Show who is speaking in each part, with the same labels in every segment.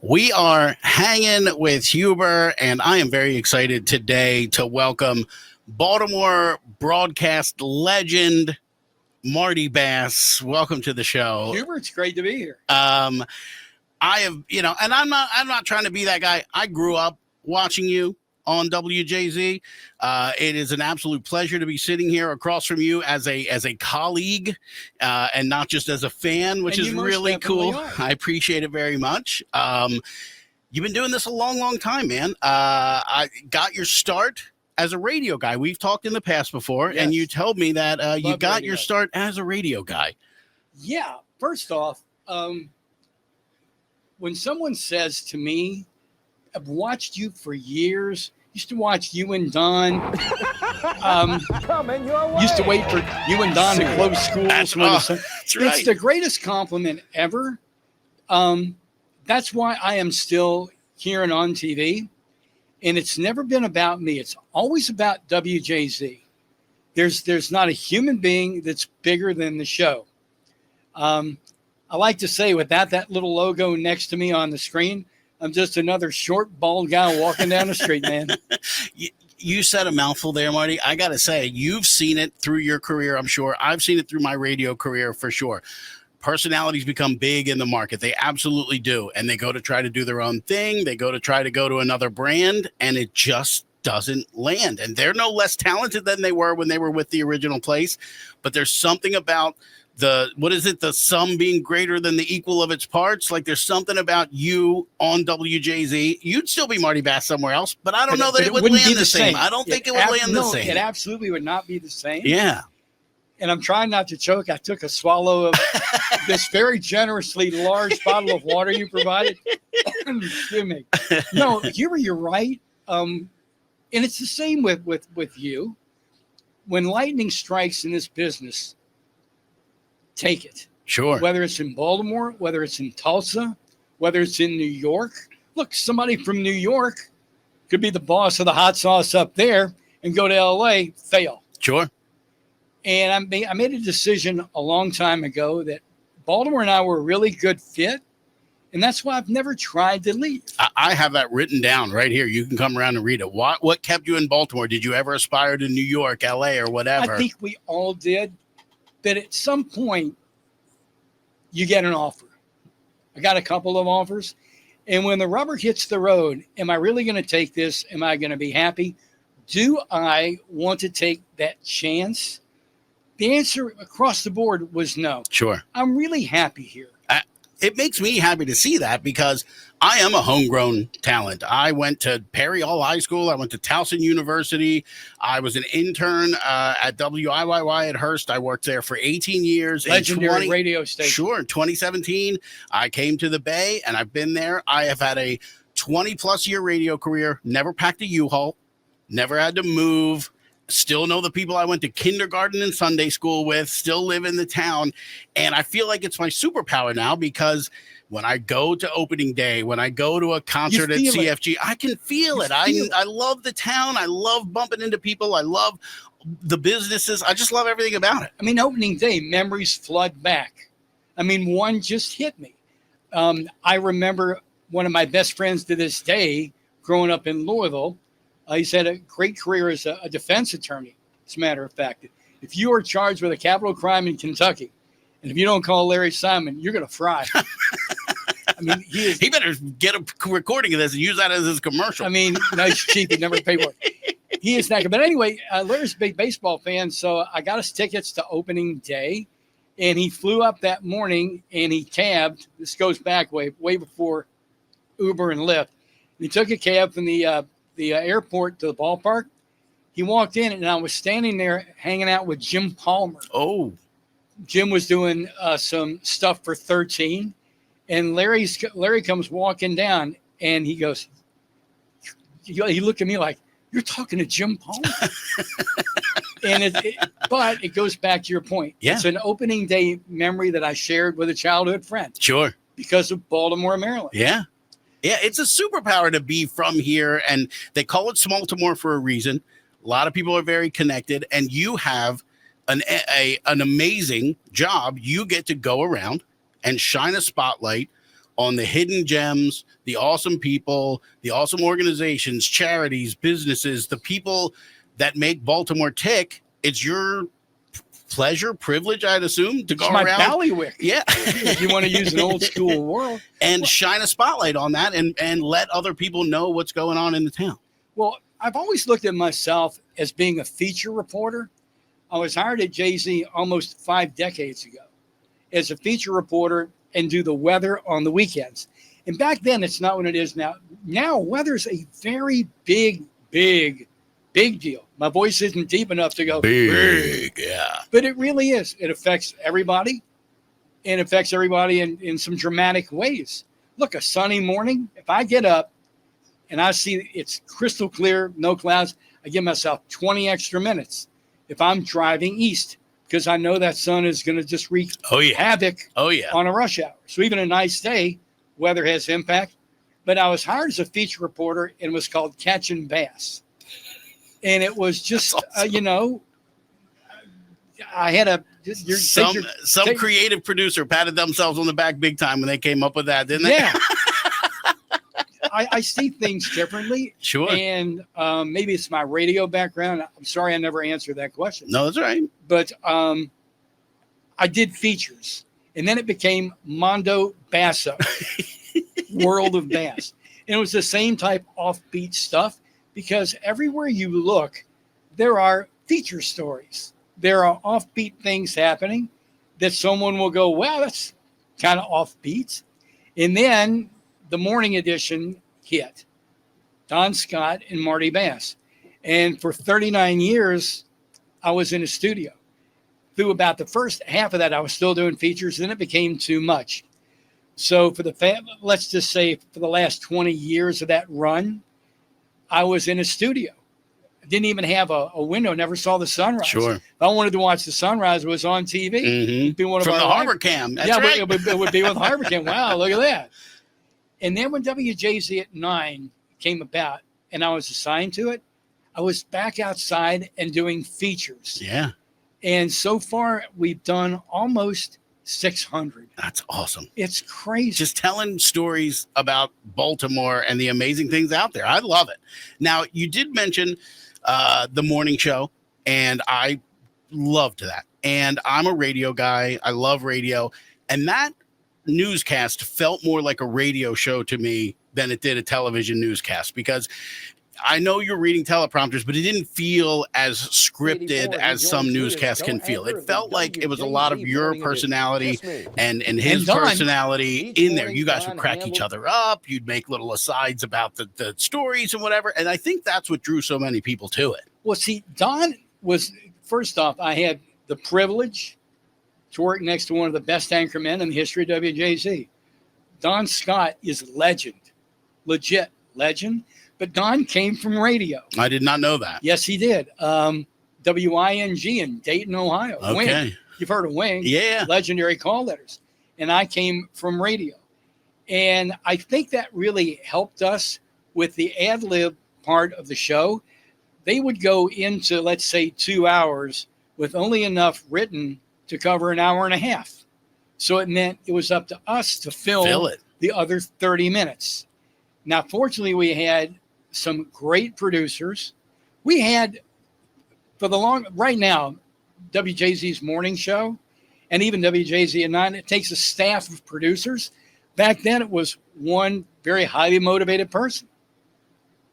Speaker 1: We are hanging with Huber, and I am very excited today to welcome Baltimore broadcast legend Marty Bass. Welcome to the show.
Speaker 2: Huber, it's great to be here.
Speaker 1: I have, and I'm not trying to be that guy. I grew up watching you on WJZ. It is an absolute pleasure to be sitting here across from you as a colleague, and not just as a fan, which is really cool. I appreciate it very much. You've been doing this a long, long time, man. I got your start as a radio guy. We've talked in the past before, yes. And you told me that you got your start as a radio guy.
Speaker 2: Yeah. First off, when someone says to me, I've watched you for years, used to watch you and Don,
Speaker 3: Coming your way.
Speaker 2: used to wait for you and Don to close schools.
Speaker 1: That's right.
Speaker 2: It's the greatest compliment ever. That's why I am still here and on TV. And it's never been about me. It's always about WJZ. There's not a human being that's bigger than the show. I like to say, without that little logo next to me on the screen, I'm just another short, bald guy walking down the street, man.
Speaker 1: You said a mouthful there, Marty. I got to say, you've seen it through your career, I'm sure. I've seen it through my radio career for sure. Personalities become big in the market. They absolutely do. And they go to try to do their own thing. They go to another brand, and it just doesn't land. And they're no less talented than they were when they were with the original place. But there's something about the sum being greater than the equal of its parts? Like, there's something about you on WJZ. You'd still be Marty Bass somewhere else, but I don't know that it would land the same. I don't think it would land the same.
Speaker 2: It absolutely would not be the same.
Speaker 1: Yeah.
Speaker 2: And I'm trying not to choke. I took a swallow of this very generously large bottle of water you provided. Excuse me. No, you're right. And it's the same with you. When lightning strikes in this business, take it.
Speaker 1: Sure.
Speaker 2: Whether it's in Baltimore, whether it's in Tulsa, whether it's in New York. Look, somebody from New York could be the boss of the hot sauce up there and go to LA, fail.
Speaker 1: Sure.
Speaker 2: And I made a decision a long time ago that Baltimore and I were a really good fit. And that's why I've never tried to leave.
Speaker 1: I have that written down right here. You can come around and read it. What kept you in Baltimore? Did you ever aspire to New York, LA, or whatever?
Speaker 2: I think we all did. But at some point, you get an offer. I got a couple of offers. And when the rubber hits the road, am I really going to take this? Am I going to be happy? Do I want to take that chance? The answer across the board was no.
Speaker 1: Sure.
Speaker 2: I'm really happy here.
Speaker 1: It makes me happy to see that because I am a homegrown talent. I went to Perry Hall High School. I went to Towson University. I was an intern at WIYY at Hearst. I worked there for 18 years.
Speaker 2: Legendary radio station.
Speaker 1: Sure. In 2017, I came to the Bay, and I've been there. I have had a 20-plus year radio career, never packed a U-Haul, never had to move. Still know the people I went to kindergarten and Sunday school with, still live in the town. And I feel like it's my superpower now because when I go to opening day, when I go to a concert at CFG, I can feel it. I love the town. I love bumping into people. I love the businesses. I just love everything about it.
Speaker 2: I mean, opening day, memories flood back. I mean, one just hit me. I remember one of my best friends to this day growing up in Louisville. He's had a great career as a defense attorney, as a matter of fact. If you are charged with a capital crime in Kentucky, and if you don't call Larry Simon, you're going to fry. I mean,
Speaker 1: he better get a recording of this and use that as his commercial.
Speaker 2: I mean, no, he's cheap. He never paid for it. He is not good. But anyway, Larry's a big baseball fan, so I got us tickets to opening day, and he flew up that morning, and he cabbed. This goes back way before Uber and Lyft. He took a cab from the airport to the ballpark. He walked in, and I was standing there hanging out with Jim Palmer.
Speaker 1: Oh.
Speaker 2: Jim was doing some stuff for 13, and Larry comes walking down, and he goes, he looked at me like, "You're talking to Jim Palmer?" And but it goes back to your point.
Speaker 1: Yeah.
Speaker 2: It's an opening day memory that I shared with a childhood friend.
Speaker 1: Sure.
Speaker 2: Because of Baltimore, Maryland.
Speaker 1: Yeah. Yeah, it's a superpower to be from here, and they call it Smaltimore for a reason. A lot of people are very connected, and you have an amazing job. You get to go around and shine a spotlight on the hidden gems, the awesome people, the awesome organizations, charities, businesses, the people that make Baltimore tick. It's your pleasure, privilege, I'd assume, to go
Speaker 2: It's my
Speaker 1: around.
Speaker 2: ballywick.
Speaker 1: Yeah.
Speaker 2: If you want to use an old school world.
Speaker 1: And shine a spotlight on that and let other people know what's going on in the town.
Speaker 2: Well, I've always looked at myself as being a feature reporter. I was hired at Jay-Z almost 5 decades ago as a feature reporter and do the weather on the weekends. And back then, it's not what it is now. Now, weather's a very big deal. My voice isn't deep enough to go
Speaker 1: big, yeah.
Speaker 2: But it really is. It affects everybody, and affects everybody in some dramatic ways. Look, a sunny morning, if I get up and I see it's crystal clear, no clouds, I give myself 20 extra minutes if I'm driving east, because I know that sun is going to just wreak havoc on a rush hour. So even a nice day, weather has impact. But I was hired as a feature reporter, and it was called Catching Bass. And it was just, awesome. I had
Speaker 1: some creative producer patted themselves on the back big time when they came up with that, didn't they?
Speaker 2: Yeah. I see things differently.
Speaker 1: Sure.
Speaker 2: And maybe it's my radio background. I'm sorry I never answered that question.
Speaker 1: No, that's all right.
Speaker 2: But I did features. And then it became Mondo Basso, World of Bass. And it was the same type offbeat stuff, because everywhere you look, there are feature stories. There are offbeat things happening that someone will go, wow, that's kind of offbeat. And then the morning edition hit, Don Scott and Marty Bass. And for 39 years, I was in a studio. Through about the first half of that, I was still doing features. Then it became too much. So let's just say for the last 20 years of that run, I was in a studio. I didn't even have a window, never saw the sunrise.
Speaker 1: Sure.
Speaker 2: If I wanted to watch the sunrise, it was on TV. It'd be one of
Speaker 1: From
Speaker 2: our
Speaker 1: the Harbor Cam. That's right.
Speaker 2: It would be with Harbor Cam. Wow, look at that. And then when WJZ at 9 came about and I was assigned to it, I was back outside and doing features.
Speaker 1: Yeah.
Speaker 2: And so far, we've done almost 600.
Speaker 1: That's awesome.
Speaker 2: It's crazy.
Speaker 1: Just telling stories about Baltimore and the amazing things out there. I love it. Now, you did mention the morning show, and I loved that. And I'm a radio guy. I love radio. And that newscast felt more like a radio show to me than it did a television newscast, because I know you're reading teleprompters, but it didn't feel as scripted as some newscasts can feel. It felt like it was a lot of your personality and his personality in there. You guys would crack each other up. You'd make little asides about the stories and whatever. And I think that's what drew so many people to it.
Speaker 2: Well, see, Don was, first off, I had the privilege to work next to one of the best anchormen in the history of WJZ. Don Scott is legend, legit legend. But Don came from radio.
Speaker 1: I did not know that.
Speaker 2: Yes, he did. WING in Dayton, Ohio.
Speaker 1: Okay.
Speaker 2: Wing. You've heard of Wing.
Speaker 1: Yeah.
Speaker 2: Legendary call letters. And I came from radio. And I think that really helped us with the ad lib part of the show. They would go into, let's say, 2 hours with only enough written to cover an hour and a half. So it meant it was up to us to fill the other 30 minutes. Now, fortunately, we had some great producers. We had, right now, WJZ's morning show and even WJZ at 9, it takes a staff of producers. Back then, it was one very highly motivated person.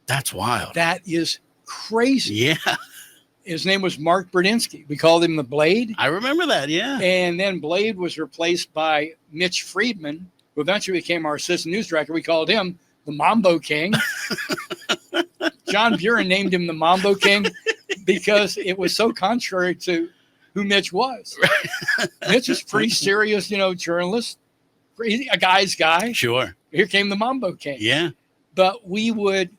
Speaker 1: That's wild.
Speaker 2: That is crazy.
Speaker 1: Yeah.
Speaker 2: His name was Mark Berdinsky. We called him the Blade.
Speaker 1: I remember that, yeah.
Speaker 2: And then Blade was replaced by Mitch Friedman, who eventually became our assistant news director. We called him the Mambo King. John Buren named him the Mambo King because it was so contrary to who Mitch was. Mitch is pretty serious, journalist, a guy's guy.
Speaker 1: Sure.
Speaker 2: Here came the Mambo King.
Speaker 1: Yeah.
Speaker 2: But we would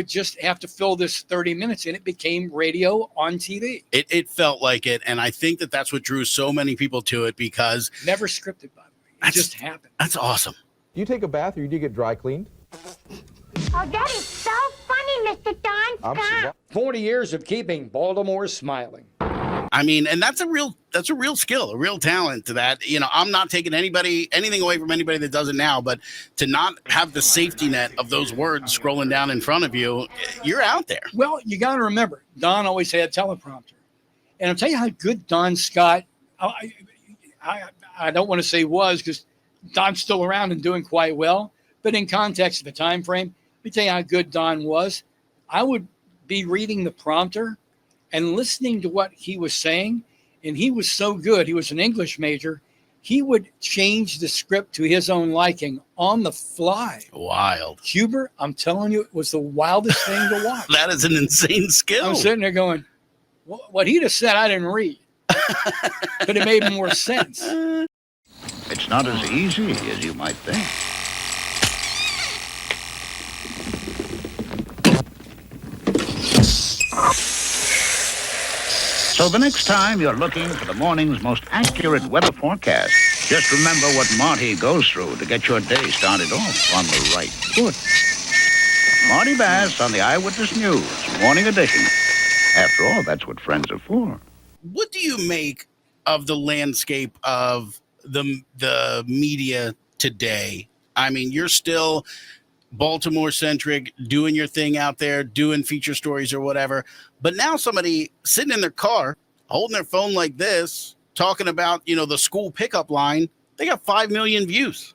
Speaker 2: just have to fill this 30 minutes, and it became radio on TV.
Speaker 1: It felt like it, and I think that's what drew so many people to it, because
Speaker 2: never scripted, by the way. It just happened.
Speaker 1: That's awesome.
Speaker 3: Do you take a bath or do you get dry cleaned?
Speaker 4: Oh, that is so funny, Mr. Don Scott.
Speaker 5: 40 years of keeping Baltimore smiling.
Speaker 1: I mean, and that's a real skill, a real talent to that. You know, I'm not taking anything away from anybody that does it now, but to not have the safety net of those words scrolling down in front of you, you're out there.
Speaker 2: Well, you got to remember, Don always had a teleprompter. And I'll tell you how good Don Scott, I don't want to say was, because Don's still around and doing quite well, but in context of the time frame, let me tell you how good Don was. I would be reading the prompter and listening to what he was saying, and he was so good. He was an English major. He would change the script to his own liking on the fly.
Speaker 1: Wild.
Speaker 2: Huber, I'm telling you, it was the wildest thing to watch.
Speaker 1: That is an insane skill.
Speaker 2: I'm sitting there going, what he just said, I didn't read. But it made more sense.
Speaker 5: It's not as easy as you might think. So the next time you're looking for the morning's most accurate weather forecast, just remember what Marty goes through to get your day started off on the right foot. Marty Bass on the Eyewitness News, Morning Edition. After all, that's what friends are for.
Speaker 1: What do you make of the landscape of the media today? I mean, you're still Baltimore-centric, doing your thing out there, doing feature stories or whatever. But now somebody sitting in their car, holding their phone like this, talking about, the school pickup line, they got 5 million views.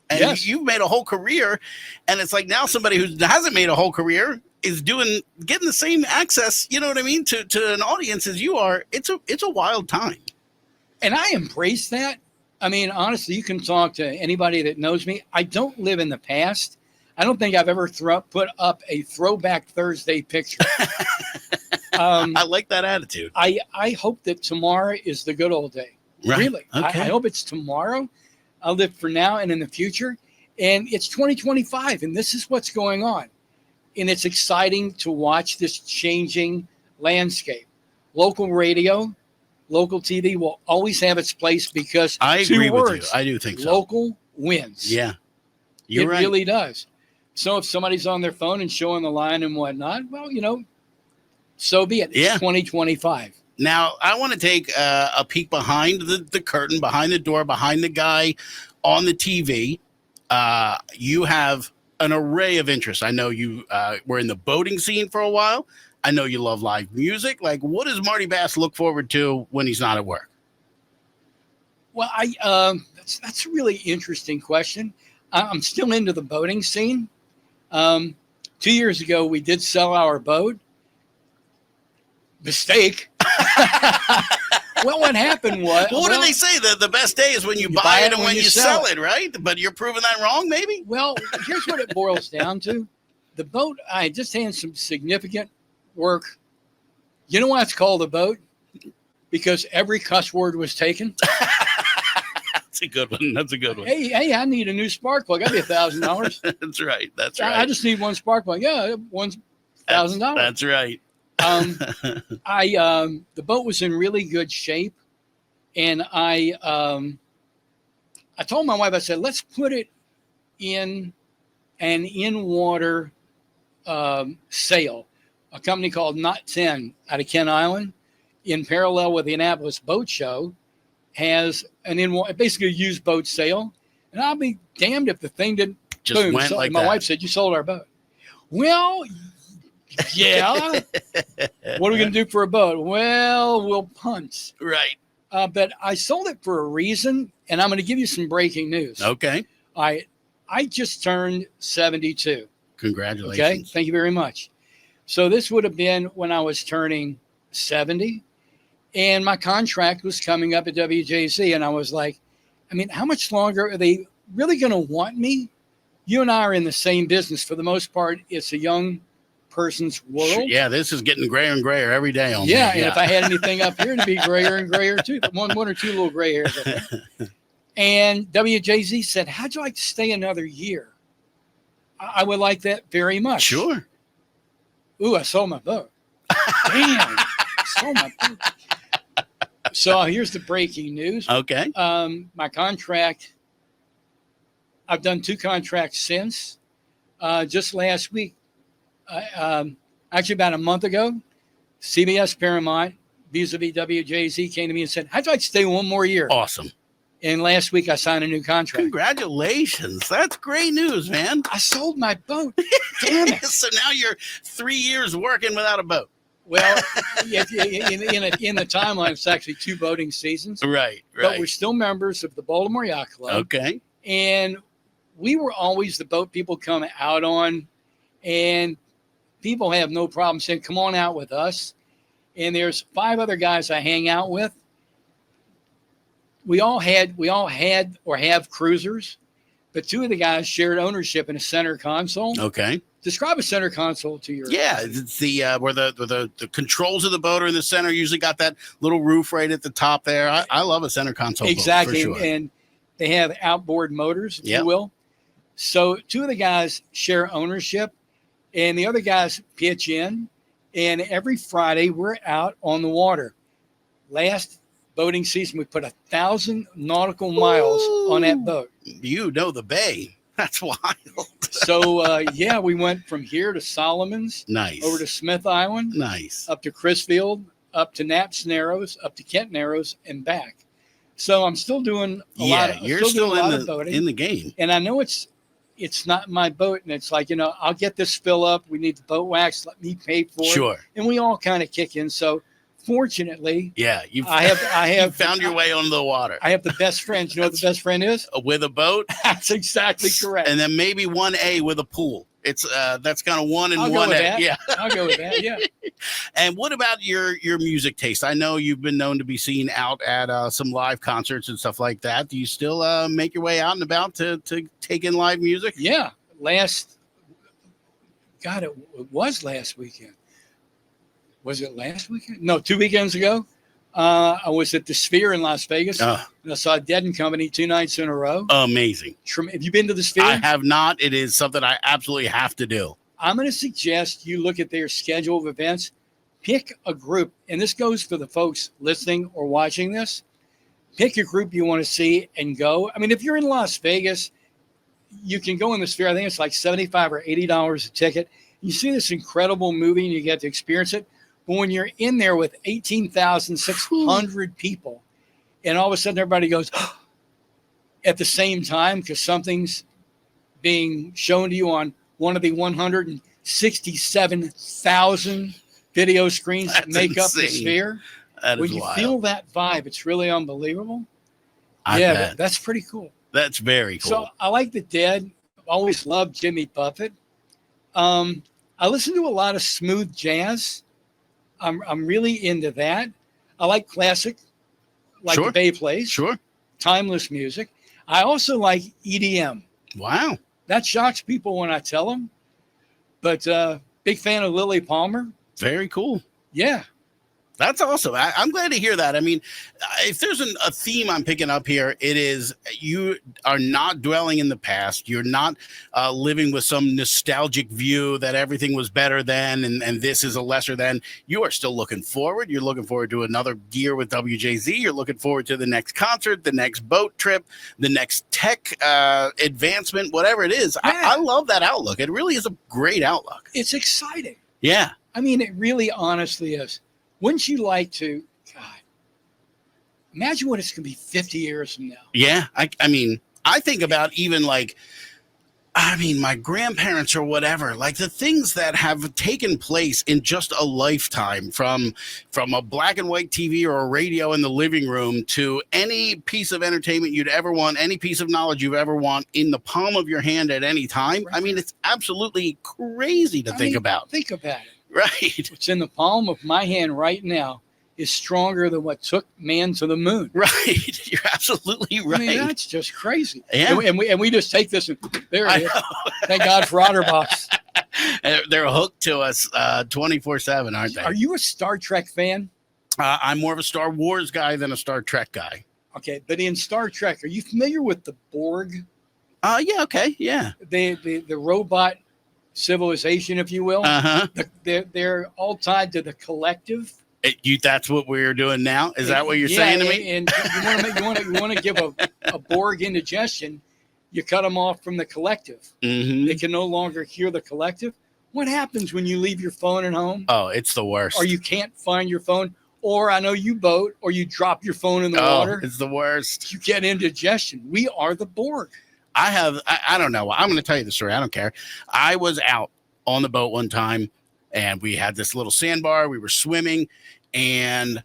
Speaker 1: And
Speaker 2: yes.
Speaker 1: You've made a whole career. And it's like now somebody who hasn't made a whole career is getting the same access, you know what I mean, to an audience as you are. It's a wild time.
Speaker 2: And I embrace that. I mean, honestly, you can talk to anybody that knows me. I don't live in the past. I don't think I've ever put up a Throwback Thursday picture.
Speaker 1: I like that attitude.
Speaker 2: I hope that tomorrow is the good old day.
Speaker 1: Right.
Speaker 2: Really.
Speaker 1: Okay.
Speaker 2: I hope it's tomorrow. I'll live for now and in the future. And it's 2025, and this is what's going on. And it's exciting to watch this changing landscape. Local radio, local TV will always have its place because
Speaker 1: I agree
Speaker 2: with
Speaker 1: you. I do think so.
Speaker 2: Local wins.
Speaker 1: Yeah. You're right.
Speaker 2: It really does. So if somebody's on their phone and showing the line and whatnot, well, so be it. It's 2025.
Speaker 1: Now, I want to take a peek behind the curtain, behind the door, behind the guy on the TV. You have an array of interests. I know you were in the boating scene for a while. I know you love live music. Like, what does Marty Bass look forward to when he's not at work?
Speaker 2: Well, that's a really interesting question. I'm still into the boating scene. 2 years ago, we did sell our boat. Mistake. Well, what happened was...
Speaker 1: What do they say? The best day is when you buy it and when you sell it, right? But you're proving that wrong, maybe?
Speaker 2: Well, here's what it boils down to. The boat, I just had some significant work. You know why it's called a boat? Because every cuss word was taken.
Speaker 1: That's a good one. That's a good one.
Speaker 2: Hey, I need a new spark plug. I'll be $1,000.
Speaker 1: That's right. That's right.
Speaker 2: I just need one spark plug. Yeah, $1,000.
Speaker 1: That's right.
Speaker 2: The boat was in really good shape, and I told my wife, I said, let's put it in an in-water sail. A company called Knot 10 out of Kent Island, in parallel with the Annapolis Boat Show, has basically a used boat sale. And I'll be damned if the thing didn't
Speaker 1: just
Speaker 2: boom.
Speaker 1: went like
Speaker 2: my
Speaker 1: that.
Speaker 2: wife said, you sold our boat. Well, yeah. What are we going to do for a boat? Well, we'll punt.
Speaker 1: Right.
Speaker 2: But I sold it for a reason, and I'm going to give you some breaking news.
Speaker 1: Okay.
Speaker 2: I just turned 72.
Speaker 1: Congratulations.
Speaker 2: Okay. Thank you very much. So this would have been when I was turning 70, and my contract was coming up at WJZ, and I was like, how much longer are they really going to want me? You and I are in the same business. For the most part, it's a young person's world.
Speaker 1: Yeah, this is getting grayer and grayer every day. And
Speaker 2: if I had anything up here, it'd be grayer and grayer too. One or two little gray hairs. And WJZ said, how'd you like to stay another year? I would like that very much.
Speaker 1: Sure.
Speaker 2: Ooh, I sold my boat. Damn. Sold my boat. So here's the breaking news.
Speaker 1: Okay.
Speaker 2: My contract, I've done 2 contracts since. Just last week, actually about a month ago, CBS Paramount, vis-a-vis WJZ came to me and said, "I'd like to stay one more year."
Speaker 1: Awesome.
Speaker 2: And last week I signed a new contract.
Speaker 1: Congratulations. That's great news, man.
Speaker 2: I sold my boat. Damn it.
Speaker 1: So now you're 3 years working without a boat.
Speaker 2: Well, in the timeline, it's actually 2 boating seasons.
Speaker 1: Right.
Speaker 2: But we're still members of the Baltimore Yacht Club.
Speaker 1: Okay.
Speaker 2: And we were always the boat people come out on. And people have no problem saying, "Come on out with us." And there's 5 other guys I hang out with. We all had or have cruisers, but 2 of the guys shared ownership in a center console.
Speaker 1: Okay.
Speaker 2: Describe a center console to your.
Speaker 1: Yeah, it's the where the controls of the boat are in the center. Usually got that little roof right at the top there. I love a center console.
Speaker 2: Exactly,
Speaker 1: boat, for sure.
Speaker 2: And they have outboard motors, if
Speaker 1: Yep.
Speaker 2: you will. So 2 of the guys share ownership, and the other guys pitch in. And every Friday we're out on the water. Last boating season, we put 1,000 nautical miles on that boat.
Speaker 1: You know the bay. That's wild.
Speaker 2: So, we went from here to Solomon's,
Speaker 1: Nice.
Speaker 2: over to Smith Island,
Speaker 1: Nice.
Speaker 2: up to Crisfield, up to Knapp's Narrows, up to Kent Narrows, and back. So I'm still doing a lot of
Speaker 1: you're
Speaker 2: doing
Speaker 1: still
Speaker 2: a lot
Speaker 1: in
Speaker 2: of boating.
Speaker 1: the game.
Speaker 2: And I know it's not my boat, and it's like, I'll get this fill up. We need the boat wax. Let me pay for it.
Speaker 1: Sure.
Speaker 2: And we all kind of kick in. So fortunately,
Speaker 1: Yeah,
Speaker 2: I have
Speaker 1: you found your way onto the water
Speaker 2: I have the best friends. You know what the best friend is?
Speaker 1: with a boat,
Speaker 2: That's exactly correct.
Speaker 1: and then maybe 1A with a pool. It's that's kind of 1 and
Speaker 2: I'll go
Speaker 1: 1A.
Speaker 2: with that.
Speaker 1: Yeah.
Speaker 2: I'll go with that. Yeah.
Speaker 1: And what about your music taste? I know you've been known to be seen out at some live concerts and stuff like that. Do you still make your way out and about to take in live music?
Speaker 2: Yeah. It was last weekend. Was it last weekend? No, 2 weekends ago. I was at the Sphere in Las Vegas, and I saw Dead and Company 2 nights in a row.
Speaker 1: Amazing.
Speaker 2: Have you been to the Sphere?
Speaker 1: I have not. It is something I absolutely have to do.
Speaker 2: I'm going to suggest you look at their schedule of events. Pick a group, and this goes for the folks listening or watching this. Pick a group you want to see and go. I mean, if you're in Las Vegas, you can go in the Sphere. I think it's like $75 or $80 a ticket. You see this incredible movie, and you get to experience it. But when you're in there with 18,600 people, and all of a sudden everybody goes at the same time because something's being shown to you on one of the 167,000 video screens that make up the
Speaker 1: insane.
Speaker 2: Sphere.
Speaker 1: That
Speaker 2: When
Speaker 1: is
Speaker 2: you
Speaker 1: wild.
Speaker 2: feel that vibe, it's really unbelievable.
Speaker 1: I bet.
Speaker 2: That's pretty cool.
Speaker 1: That's very cool.
Speaker 2: So I like the Dead. I've always loved Jimmy Buffett. I listen to a lot of smooth jazz. I'm really into that. I like classic, like
Speaker 1: Sure.
Speaker 2: the Bay plays.
Speaker 1: Sure.
Speaker 2: Timeless music. I also like EDM.
Speaker 1: Wow.
Speaker 2: That shocks people when I tell them. But big fan of Lily Palmer.
Speaker 1: Very cool.
Speaker 2: Yeah.
Speaker 1: That's awesome. I'm glad to hear that. I mean, if there's a theme I'm picking up here, it is you are not dwelling in the past. You're not living with some nostalgic view that everything was better then and this is a lesser than. You are still looking forward. You're looking forward to another year with WJZ. You're looking forward to the next concert, the next boat trip, the next tech advancement, whatever it is.
Speaker 2: Yeah.
Speaker 1: I love that outlook. It really is a great outlook.
Speaker 2: It's exciting.
Speaker 1: Yeah.
Speaker 2: I mean, it really honestly is. Wouldn't you like to, God, imagine what it's going to be 50 years from now.
Speaker 1: Yeah. I mean, I think about even like, my grandparents or whatever, like the things that have taken place in just a lifetime from a black and white TV or a radio in the living room to any piece of entertainment you'd ever want, any piece of knowledge you've ever want in the palm of your hand at any time. I mean, it's absolutely crazy to think about.
Speaker 2: Think about it.
Speaker 1: Right.
Speaker 2: What's in the palm of my hand right now is stronger than what took man to the moon.
Speaker 1: Right. You're absolutely right.
Speaker 2: I mean, that's just crazy.
Speaker 1: Yeah.
Speaker 2: And we just take this and there it is. Thank God for OtterBox.
Speaker 1: They're hooked to us 24/7, aren't they?
Speaker 2: Are you a Star Trek fan?
Speaker 1: I'm more of a Star Wars guy than a Star Trek guy.
Speaker 2: Okay, but in Star Trek, are you familiar with the Borg?
Speaker 1: Yeah, okay, yeah.
Speaker 2: The robot civilization, if you will.
Speaker 1: Uh-huh.
Speaker 2: They're all tied to the collective.
Speaker 1: That's what we're doing now? Is that what you're saying to me?
Speaker 2: And you want to give a Borg indigestion, you cut them off from the collective.
Speaker 1: Mm-hmm.
Speaker 2: They can no longer hear the collective. What happens when you leave your phone at home?
Speaker 1: Oh, it's the worst.
Speaker 2: Or you can't find your phone, or I know you boat, or you drop your phone in the water.
Speaker 1: It's the worst.
Speaker 2: You get indigestion. We are the Borg.
Speaker 1: I don't know. I'm going to tell you the story. I don't care. I was out on the boat one time, and we had this little sandbar. We were swimming, and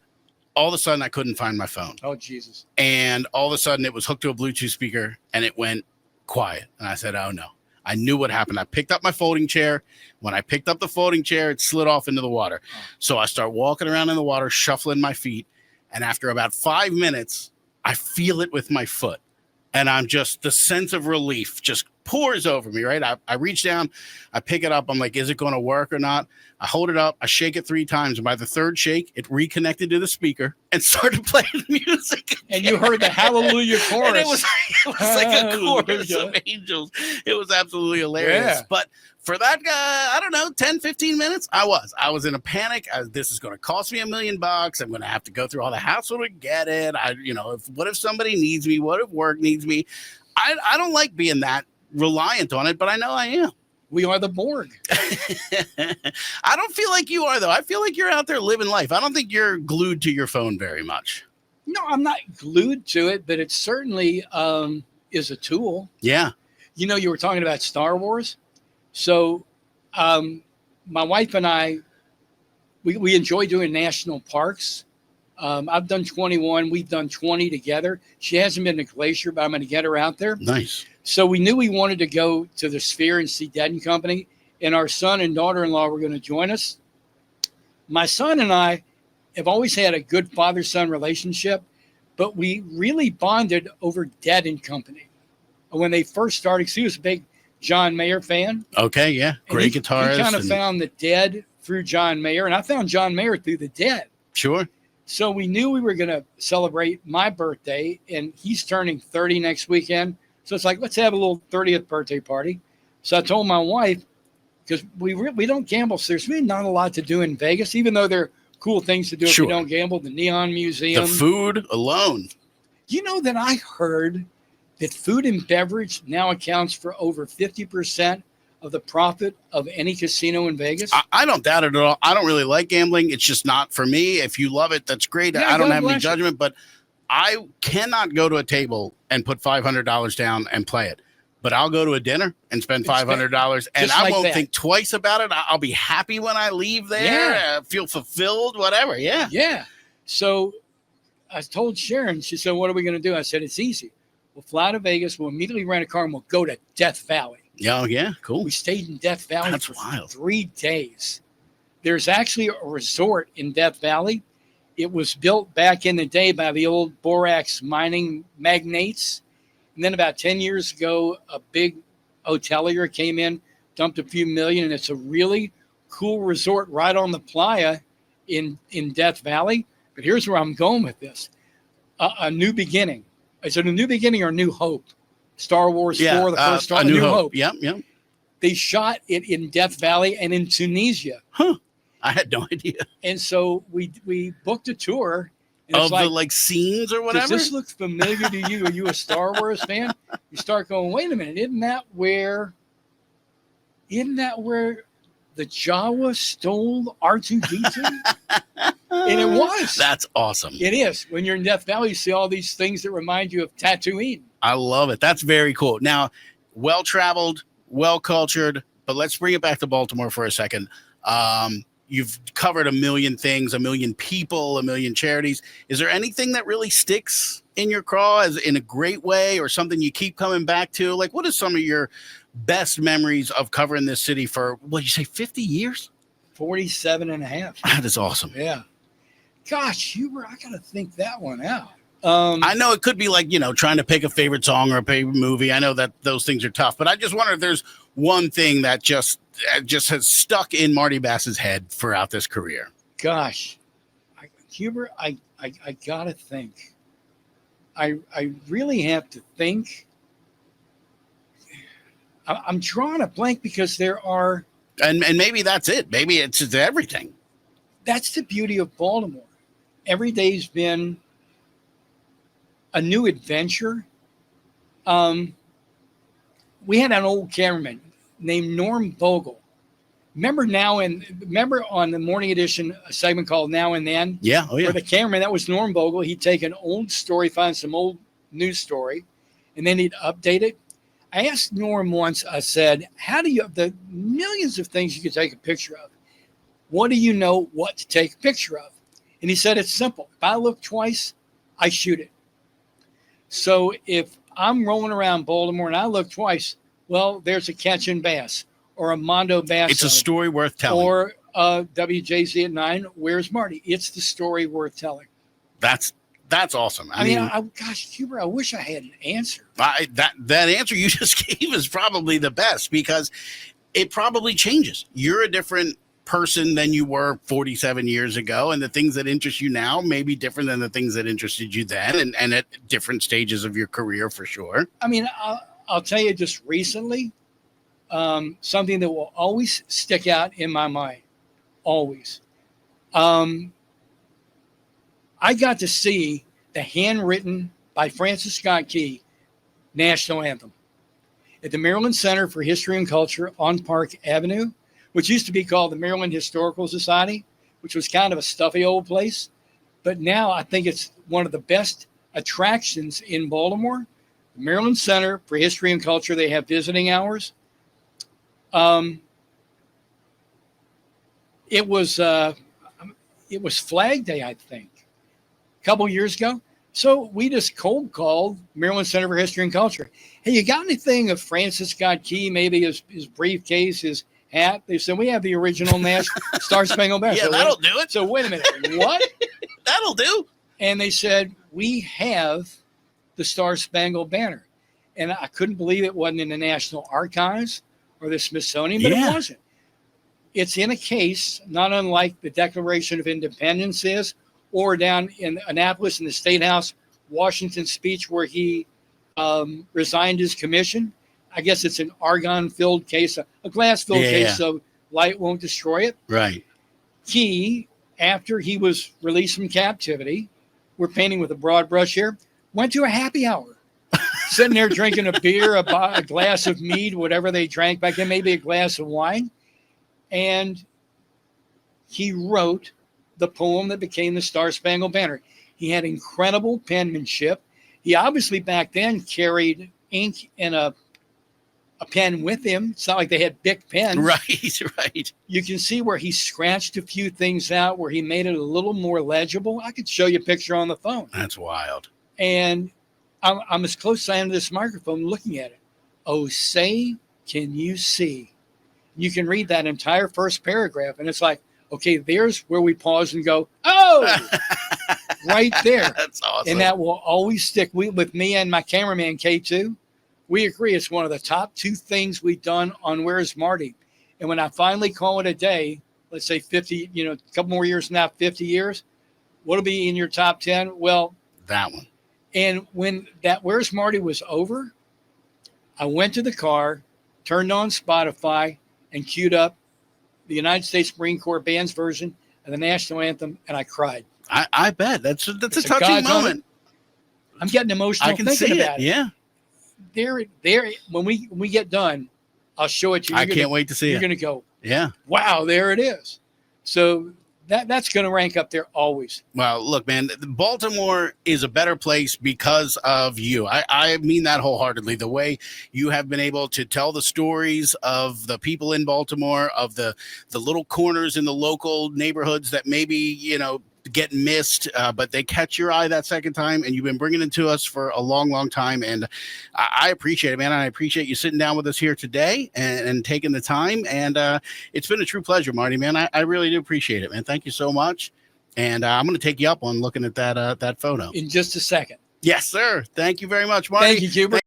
Speaker 1: all of a sudden I couldn't find my phone.
Speaker 2: Oh, Jesus.
Speaker 1: And all of a sudden it was hooked to a Bluetooth speaker, and it went quiet. And I said, oh no. I knew what happened. I picked up my folding chair. When I picked up the folding chair, it slid off into the water. So I start walking around in the water, shuffling my feet. And after about 5 minutes, I feel it with my foot. And I'm just, the sense of relief just pours over me, right? I reach down, I pick it up. I'm like, is it going to work or not? I hold it up, I shake it 3 times. And by the third shake, it reconnected to the speaker and started playing music.
Speaker 2: And you heard the Hallelujah chorus.
Speaker 1: And it was like a chorus of angels. It was absolutely hilarious.
Speaker 2: Yeah.
Speaker 1: But for that guy, I don't know, 10, 15 minutes, I was in a panic. This is going to cost me $1 million. I'm going to have to go through all the hassle to get it. What if somebody needs me? What if work needs me? I don't like being that reliant on it, but I know I am.
Speaker 2: We are the Borg.
Speaker 1: I don't feel like you are, though. I feel like you're out there living life. I don't think you're glued to your phone very much.
Speaker 2: No, I'm not glued to it, but it certainly is a tool.
Speaker 1: Yeah.
Speaker 2: You were talking about Star Wars. So my wife and I, we enjoy doing national parks. I've done 21. We've done 20 together. She hasn't been to Glacier, but I'm going to get her out there.
Speaker 1: Nice.
Speaker 2: So we knew we wanted to go to the Sphere and see Dead and Company, and our son and daughter-in-law were going to join us. My son and I have always had a good father-son relationship, but we really bonded over Dead and Company. When they first started, he was a big John Mayer fan.
Speaker 1: Okay, yeah. Great guitarist.
Speaker 2: He kind of found the Dead through John Mayer, and I found John Mayer through the Dead.
Speaker 1: Sure.
Speaker 2: So we knew we were going to celebrate my birthday, and he's turning 30 next weekend. So it's like, let's have a little 30th birthday party. So I told my wife, because we don't gamble, so there's really not a lot to do in Vegas, even though there are cool things to do if you don't gamble. The Neon Museum.
Speaker 1: The food alone.
Speaker 2: You know that I heard that food and beverage now accounts for over 50% of the profit of any casino in Vegas?
Speaker 1: I don't doubt it at all. I don't really like gambling. It's just not for me. If you love it, that's great.
Speaker 2: Yeah,
Speaker 1: I don't have any judgment, but I cannot go to a table and put $500 down and play it. But I'll go to a dinner and spend $500, and I won't think twice about it. I'll be happy when I leave there, feel fulfilled, whatever. Yeah.
Speaker 2: Yeah. So I told Sharon, she said, what are we going to do? I said, it's easy. We'll fly to Vegas. We'll immediately rent a car and we'll go to Death Valley.
Speaker 1: Oh, yeah. Cool.
Speaker 2: We stayed in Death Valley
Speaker 1: That's
Speaker 2: for
Speaker 1: wild.
Speaker 2: 3 days. There's actually a resort in Death Valley. It was built back in the day by the old borax mining magnates. And then about 10 years ago, a big hotelier came in, dumped a few million, and it's a really cool resort right on the playa in Death Valley. But here's where I'm going with this. A new beginning. Is it a new beginning or New Hope? Star Wars 4, the first Star Wars.
Speaker 1: New Hope. Yep.
Speaker 2: They shot it in Death Valley and in Tunisia.
Speaker 1: Huh. I had no idea.
Speaker 2: And so we booked a tour. And
Speaker 1: of the scenes or whatever?
Speaker 2: Does this look familiar to you? Are you a Star Wars fan? You start going, wait a minute, isn't that where the Jawa stole R2-D2? And it was.
Speaker 1: That's awesome.
Speaker 2: It is. When you're in Death Valley, you see all these things that remind you of Tatooine.
Speaker 1: I love it. That's very cool. Now, well-traveled, well-cultured, but let's bring it back to Baltimore for a second. You've covered a million things, a million people, a million charities. Is there anything that really sticks in your craw as in a great way or something you keep coming back to? Like, what are some of your best memories of covering this city for, what did you say, 50 years?
Speaker 2: 47 and a half.
Speaker 1: That is awesome.
Speaker 2: Yeah. Gosh, I got to think that one out.
Speaker 1: I know it could be like, trying to pick a favorite song or a favorite movie. I know that those things are tough, but I just wonder if there's one thing that just has stuck in Marty Bass's head throughout this career.
Speaker 2: Gosh, Hubert, I got to think. I really have to think. I'm drawing a blank because there are.
Speaker 1: And maybe that's it. Maybe it's everything.
Speaker 2: That's the beauty of Baltimore. Every day's been a new adventure. We had an old cameraman named Norm Bogle, remember on the morning edition, a segment called Now and Then?
Speaker 1: Yeah. Oh, yeah.
Speaker 2: Where the cameraman, that was Norm Vogel, he'd take an old story, find some old news story, and then he'd update it. I asked Norm once, I said, how do you, of the millions of things you could take a picture of, what do you know what to take a picture of? And he said, it's simple. If I look twice, I shoot it. So if I'm rolling around Baltimore and I look twice, well, there's a catching bass or a Mondo bass.
Speaker 1: It's a story worth telling.
Speaker 2: Or WJZ at 9, Where's Marty? It's the story worth telling.
Speaker 1: That's awesome.
Speaker 2: I mean, gosh, Huber, I wish I had an answer.
Speaker 1: That answer you just gave is probably the best, because it probably changes. You're a different person than you were 47 years ago, and the things that interest you now may be different than the things that interested you then, and at different stages of your career, for sure.
Speaker 2: I mean, I'll tell you just recently, something that will always stick out in my mind, always. I got to see the handwritten by Francis Scott Key national anthem at the Maryland Center for History and Culture on Park Avenue, which used to be called the Maryland Historical Society, which was kind of a stuffy old place. But now I think it's one of the best attractions in Baltimore. The Maryland Center for History and Culture, they have visiting hours. It was Flag Day, I think, a couple years ago. So we just cold called Maryland Center for History and Culture. Hey, you got anything of Francis Scott Key, maybe his briefcase, his hat? They said, we have the original national Star Spangled Banner.
Speaker 1: Yeah,
Speaker 2: so
Speaker 1: that'll do it.
Speaker 2: So wait a minute, what?
Speaker 1: That'll do.
Speaker 2: And they said, we have the Star Spangled Banner. And I couldn't believe it wasn't in the National Archives or the Smithsonian, but
Speaker 1: Yeah.
Speaker 2: It wasn't. It's in a case, not unlike the Declaration of Independence is, or down in Annapolis in the State House, Washington speech where he resigned his commission. I guess it's an argon-filled case, a glass-filled case, so light won't destroy it.
Speaker 1: Right.
Speaker 2: He, after he was released from captivity, we're painting with a broad brush here, went to a happy hour, sitting there drinking a beer, a glass of mead, whatever they drank back then, maybe a glass of wine. And he wrote the poem that became the Star Spangled Banner. He had incredible penmanship. He obviously back then carried ink and a pen with him. It's not like they had big pens.
Speaker 1: Right.
Speaker 2: You can see where he scratched a few things out, where he made it a little more legible. I could show you a picture on the phone.
Speaker 1: That's wild.
Speaker 2: And I'm as close as I am to this microphone looking at it. Oh, say, can you see? You can read that entire first paragraph, and it's like, okay, there's where we pause and go, oh, right there.
Speaker 1: That's awesome.
Speaker 2: And that will always stick with me and my cameraman, K2. We agree it's one of the top 2 things we've done on Where's Marty. And when I finally call it a day, let's say 50, a couple more years from now, 50 years, what'll be in your top 10? Well,
Speaker 1: that one.
Speaker 2: And when that Where's Marty was over, I went to the car, turned on Spotify, and queued up the United States Marine Corps Band's version of the national anthem, and I cried.
Speaker 1: I bet that's a touching
Speaker 2: God's
Speaker 1: moment.
Speaker 2: I'm getting emotional
Speaker 1: I can
Speaker 2: thinking
Speaker 1: see
Speaker 2: about it.
Speaker 1: Yeah.
Speaker 2: There. When we get done, I'll show it to you.
Speaker 1: I can't wait to see it.
Speaker 2: You're going to go,
Speaker 1: yeah.
Speaker 2: Wow, there it is. So that's going to rank up there always.
Speaker 1: Well, look, man, Baltimore is a better place because of you. I mean that wholeheartedly. The way you have been able to tell the stories of the people in Baltimore, of the little corners in the local neighborhoods that maybe, get missed, but they catch your eye that second time, and you've been bringing it to us for a long, long time. And I appreciate it, man. I appreciate you sitting down with us here today and taking the time. And it's been a true pleasure, Marty, man. I really do appreciate it, man. Thank you so much. And I'm going to take you up on looking at that photo
Speaker 2: In just a second.
Speaker 1: Yes, sir. Thank you very much, Marty.
Speaker 2: Thank you, Cuber.